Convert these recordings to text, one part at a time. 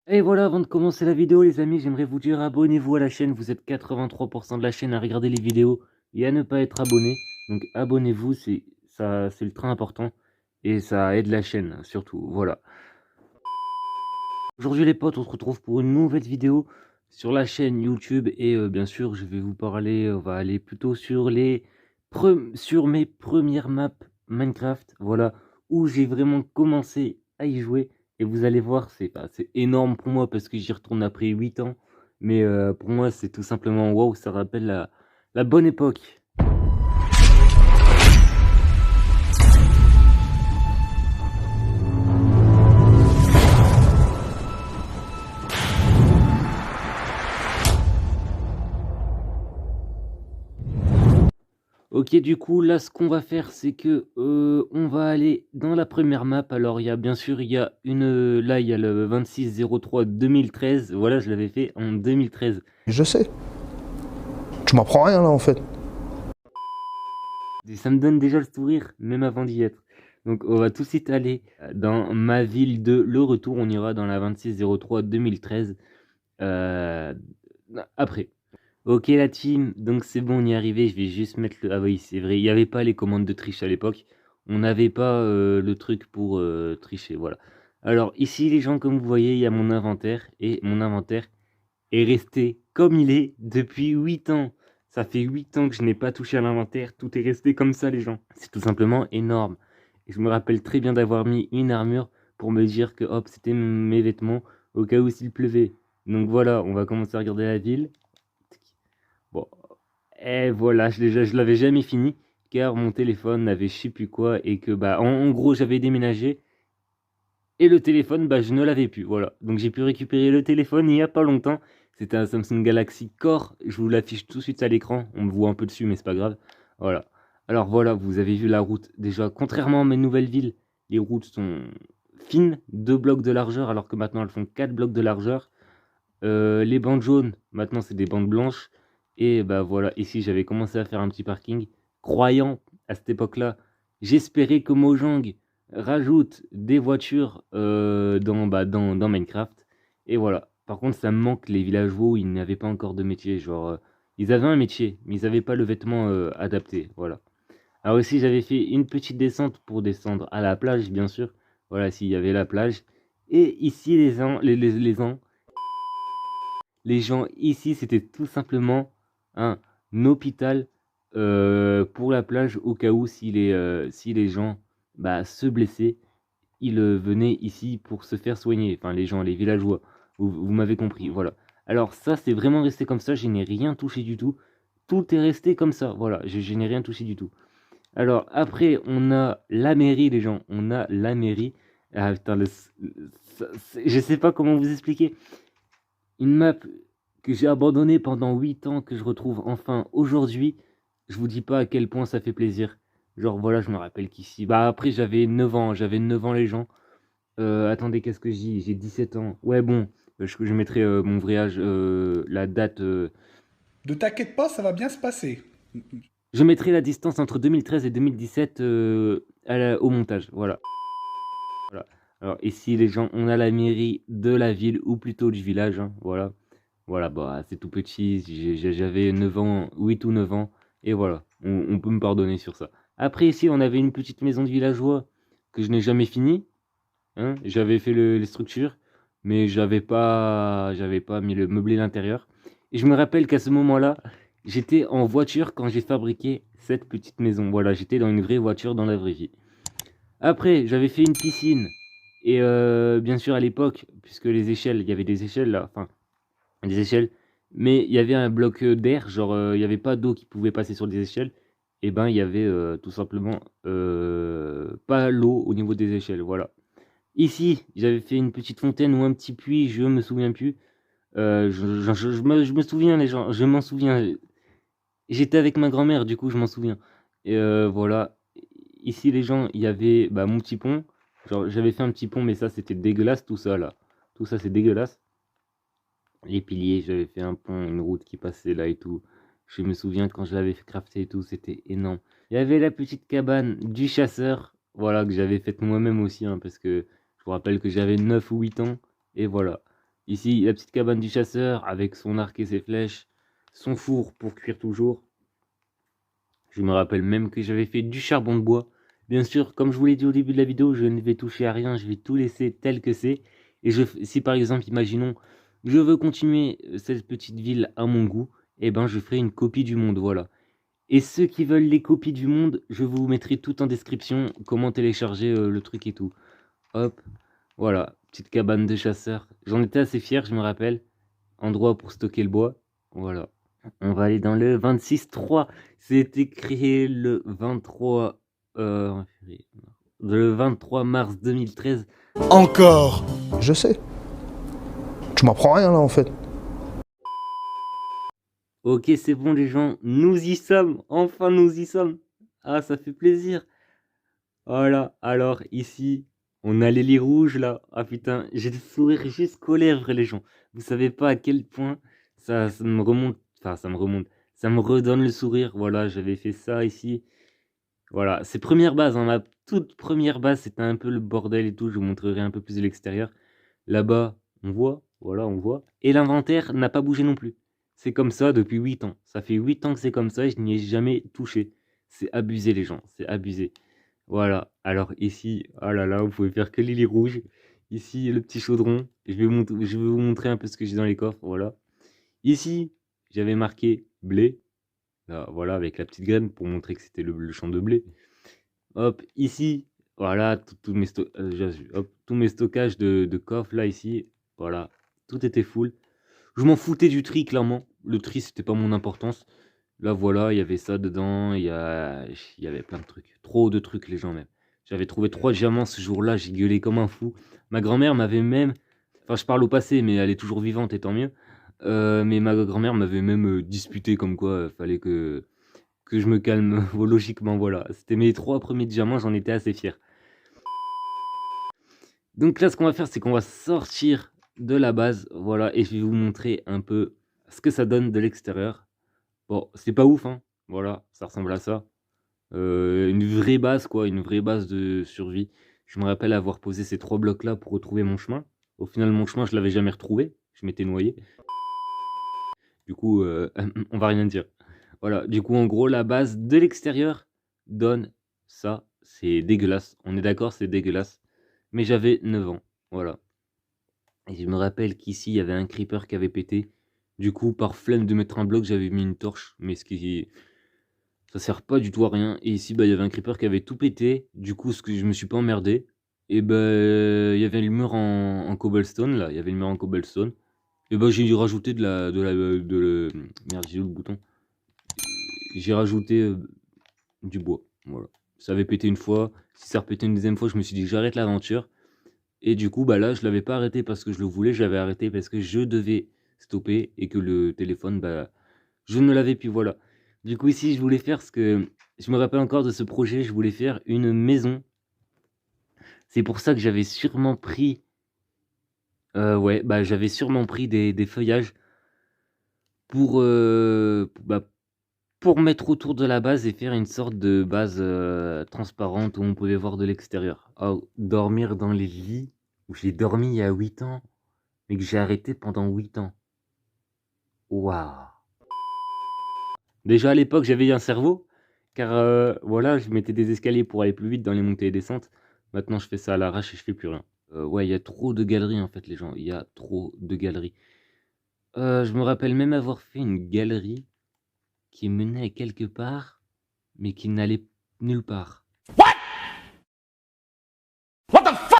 Et voilà, avant de commencer la vidéo, les amis, j'aimerais vous dire abonnez-vous à la chaîne. Vous êtes 83% de la chaîne à regarder les vidéos et à ne pas être abonné. Donc abonnez-vous, c'est ultra important et ça aide la chaîne surtout. Voilà. Aujourd'hui les potes, on se retrouve pour une nouvelle vidéo sur la chaîne YouTube et bien sûr, je vais vous parler. On va aller plutôt sur sur mes premières maps Minecraft. Voilà, où j'ai vraiment commencé à y jouer. Et vous allez voir, c'est énorme pour moi parce que j'y retourne après 8 ans. Mais pour moi, c'est tout simplement waouh, ça rappelle la bonne époque. Ok, du coup, là, ce qu'on va faire, c'est que on va aller dans la première map. Alors, il y a bien sûr, là, il y a le 26-03-2013. Voilà, je l'avais fait en 2013. Je sais. Tu m'apprends rien là en fait. Et ça me donne déjà le sourire, même avant d'y être. Donc, on va tout de suite aller dans ma ville de le retour. On ira dans la 26-03-2013 euh, après. Ok, la team, donc c'est bon, on y est arrivé. Je vais juste mettre le. Ah oui, c'est vrai, il n'y avait pas les commandes de triche à l'époque. On n'avait pas le truc pour tricher, voilà. Alors, ici, les gens, comme vous voyez, il y a mon inventaire. Et mon inventaire est resté comme il est depuis 8 ans. Ça fait 8 ans que je n'ai pas touché à l'inventaire. Tout est resté comme ça, les gens. C'est tout simplement énorme. Et je me rappelle très bien d'avoir mis une armure pour me dire que hop, c'était mes vêtements au cas où s'il pleuvait. Donc voilà, on va commencer à regarder la ville. Bon, et voilà, je l'avais jamais fini car mon téléphone n'avait je sais plus quoi et que bah en gros j'avais déménagé et le téléphone bah je ne l'avais plus. Voilà, donc j'ai pu récupérer le téléphone il y a pas longtemps. C'était un Samsung Galaxy Core. Je vous l'affiche tout de suite à l'écran. On me voit un peu dessus mais c'est pas grave. Voilà. Alors voilà, vous avez vu la route. Déjà, contrairement à mes nouvelles villes, les routes sont fines, 2 blocs de largeur alors que maintenant elles font 4 blocs de largeur. Les bandes jaunes, maintenant c'est des bandes blanches. Et bah voilà, ici j'avais commencé à faire un petit parking, croyant à cette époque-là, j'espérais que Mojang rajoute des voitures dans Minecraft. Et voilà. Par contre, ça me manque les villageois où ils n'avaient pas encore de métier. Genre, ils avaient un métier, mais ils n'avaient pas le vêtement adapté. Voilà. Alors ici, j'avais fait une petite descente pour descendre à la plage, bien sûr. Voilà, s'il y avait la plage. Et ici, les gens ici, c'était tout simplement un hôpital pour la plage au cas où si les gens bah, se blessaient, ils venaient ici pour se faire soigner. Enfin, les gens, les villageois. Vous m'avez compris, voilà. Alors ça, c'est vraiment resté comme ça. Je n'ai rien touché du tout. Tout est resté comme ça. Voilà, je n'ai rien touché du tout. Alors après, on a la mairie, les gens. On a la mairie. Ah putain, je sais pas comment vous expliquer. Une map que j'ai abandonnée pendant 8 ans, que je retrouve enfin aujourd'hui, je vous dis pas à quel point ça fait plaisir. Genre voilà, je me rappelle qu'ici. Bah après j'avais 9 ans les gens. Attendez, qu'est-ce que je dis? J'ai 17 ans. Ouais bon, je mettrai mon vrai âge, la date. Ne t'inquiète pas, ça va bien se passer. Je mettrai la distance entre 2013 et 2017 au montage. Voilà. Voilà. Alors ici les gens, on a la mairie de la ville ou plutôt du village. Hein, voilà. Voilà, bah, c'est tout petit, j'avais 9 ans, 8 ou 9 ans, et voilà, on peut me pardonner sur ça. Après, ici, on avait une petite maison de villageois que je n'ai jamais fini, hein. J'avais fait les structures, mais j'avais pas mis le meublé à l'intérieur. Et je me rappelle qu'à ce moment-là, j'étais en voiture quand j'ai fabriqué cette petite maison. Voilà, j'étais dans une vraie voiture dans la vraie vie. Après, j'avais fait une piscine, et bien sûr, à l'époque, puisque les échelles, il y avait des échelles là, enfin, des échelles, mais il y avait un bloc d'air, genre il n'y avait pas d'eau qui pouvait passer sur des échelles, et ben il y avait tout simplement pas l'eau au niveau des échelles, voilà. Ici, j'avais fait une petite fontaine ou un petit puits, je me souviens plus. Je me souviens, les gens, je m'en souviens. J'étais avec ma grand-mère, du coup, je m'en souviens. Et voilà. Ici, les gens, il y avait bah, mon petit pont. Genre, j'avais fait un petit pont, mais ça, c'était dégueulasse, tout ça, là. Tout ça, c'est dégueulasse. Les piliers, j'avais fait un pont, une route qui passait là et tout. Je me souviens quand je l'avais fait crafter et tout, c'était énorme. Il y avait la petite cabane du chasseur, voilà, que j'avais faite moi-même aussi, hein, parce que je vous rappelle que j'avais 9 ou 8 ans, et voilà. Ici, la petite cabane du chasseur avec son arc et ses flèches, son four pour cuire toujours. Je me rappelle même que j'avais fait du charbon de bois. Bien sûr, comme je vous l'ai dit au début de la vidéo, je ne vais toucher à rien, je vais tout laisser tel que c'est. Et si par exemple, imaginons, je veux continuer cette petite ville à mon goût, eh ben je ferai une copie du monde, voilà. Et ceux qui veulent les copies du monde, je vous mettrai tout en description, comment télécharger le truc et tout. Hop, voilà, petite cabane de chasseur. J'en étais assez fier, je me rappelle. Endroit pour stocker le bois, voilà. On va aller dans le 26-3. C'était créé le 23 mars 2013. Encore. Je sais. Tu m'apprends rien là en fait. Ok, c'est bon les gens, nous y sommes. Enfin, nous y sommes. Ah, ça fait plaisir. Voilà, alors ici, on a les lits rouges là. Ah putain, j'ai le sourire jusqu'aux lèvres les gens. Vous savez pas à quel point ça me remonte. Enfin, ça me remonte. Ça me redonne le sourire. Voilà, j'avais fait ça ici. Voilà, c'est première base, hein, ma toute première base, c'était un peu le bordel et tout, je vous montrerai un peu plus de l'extérieur. Là-bas, on voit, voilà, on voit. Et l'inventaire n'a pas bougé non plus. C'est comme ça depuis 8 ans. Ça fait 8 ans que c'est comme ça et je n'y ai jamais touché. C'est abusé les gens, c'est abusé. Voilà, alors ici, oh là là, vous pouvez faire que les lits rouges. Ici, le petit chaudron. Je vais vous montrer un peu ce que j'ai dans les coffres, voilà. Ici, j'avais marqué blé. Là, voilà, avec la petite graine pour montrer que c'était le champ de blé. Hop, ici, voilà, tous mes stockages de coffres, là, ici. Voilà, tout était full. Je m'en foutais du tri, clairement. Le tri, c'était pas mon importance. Là, voilà, il y avait ça dedans. Il y avait plein de trucs. Trop de trucs, les gens, même. J'avais trouvé 3 diamants ce jour-là. J'ai gueulé comme un fou. Ma grand-mère m'avait même... Enfin, je parle au passé, mais elle est toujours vivante, et tant mieux. Mais ma grand-mère m'avait même disputé comme quoi fallait que je me calme. Logiquement, voilà. C'était mes 3 premiers diamants, j'en étais assez fier. Donc là, ce qu'on va faire, c'est qu'on va sortir de la base. Voilà, et je vais vous montrer un peu ce que ça donne de l'extérieur. Bon, c'est pas ouf, hein. Voilà, ça ressemble à ça. Une vraie base, quoi. Une vraie base de survie. Je me rappelle avoir posé ces 3 blocs-là pour retrouver mon chemin. Au final, mon chemin, je l'avais jamais retrouvé. Je m'étais noyé. Du coup, on va rien dire. Voilà, du coup, en gros, la base de l'extérieur donne ça. C'est dégueulasse. On est d'accord, c'est dégueulasse. Mais j'avais 9 ans. Voilà. Et je me rappelle qu'ici, il y avait un creeper qui avait pété. Du coup, par flemme de mettre un bloc, j'avais mis une torche. Mais ça sert pas du tout à rien. Et ici, bah, il y avait un creeper qui avait tout pété. Du coup, je me suis pas emmerdé. Et ben, il y avait le mur en cobblestone, là. Il y avait le mur en cobblestone. Et ben, j'ai dû rajouter merde, j'ai eu le bouton. J'ai rajouté du bois. Voilà. Ça avait pété une fois. Si ça repétait une deuxième fois, je me suis dit j'arrête l'aventure. Et du coup, bah là, je l'avais pas arrêté parce que je le voulais. J'avais arrêté parce que je devais stopper et que le téléphone, bah, je ne l'avais plus. Voilà. Du coup, ici, je voulais faire ce que... Je me rappelle encore de ce projet. Je voulais faire une maison. C'est pour ça que j'avais sûrement pris... ouais, bah j'avais sûrement pris des feuillages pour, pour mettre autour de la base et faire une sorte de base transparente où on pouvait voir de l'extérieur. Oh, dormir dans les lits où j'ai dormi il y a 8 ans, mais que j'ai arrêté pendant 8 ans. Waouh! Déjà à l'époque, j'avais un cerveau, car voilà, je mettais des escaliers pour aller plus vite dans les montées et descentes. Maintenant, je fais ça à l'arrache et je fais plus rien. Ouais, il y a trop de galeries en fait, les gens. Il y a trop de galeries. Je me rappelle même avoir fait une galerie qui menait quelque part, mais qui n'allait nulle part. What the fuck?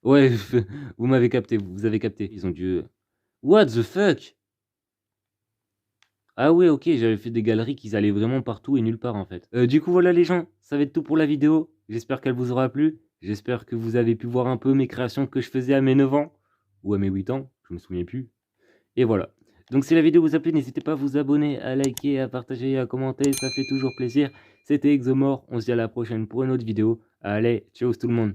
Ouais, vous m'avez capté, vous avez capté. Ils ont dû... What the fuck? Ah ouais, ok, j'avais fait des galeries qui allaient vraiment partout et nulle part en fait. Du coup, voilà les gens, ça va être tout pour la vidéo. J'espère qu'elle vous aura plu. J'espère que vous avez pu voir un peu mes créations que je faisais à mes 9 ans. Ou à mes 8 ans, je me souviens plus. Et voilà. Donc si la vidéo vous a plu, n'hésitez pas à vous abonner, à liker, à partager, à commenter, ça fait toujours plaisir. C'était Exomore, on se dit à la prochaine pour une autre vidéo. Allez, ciao tout le monde.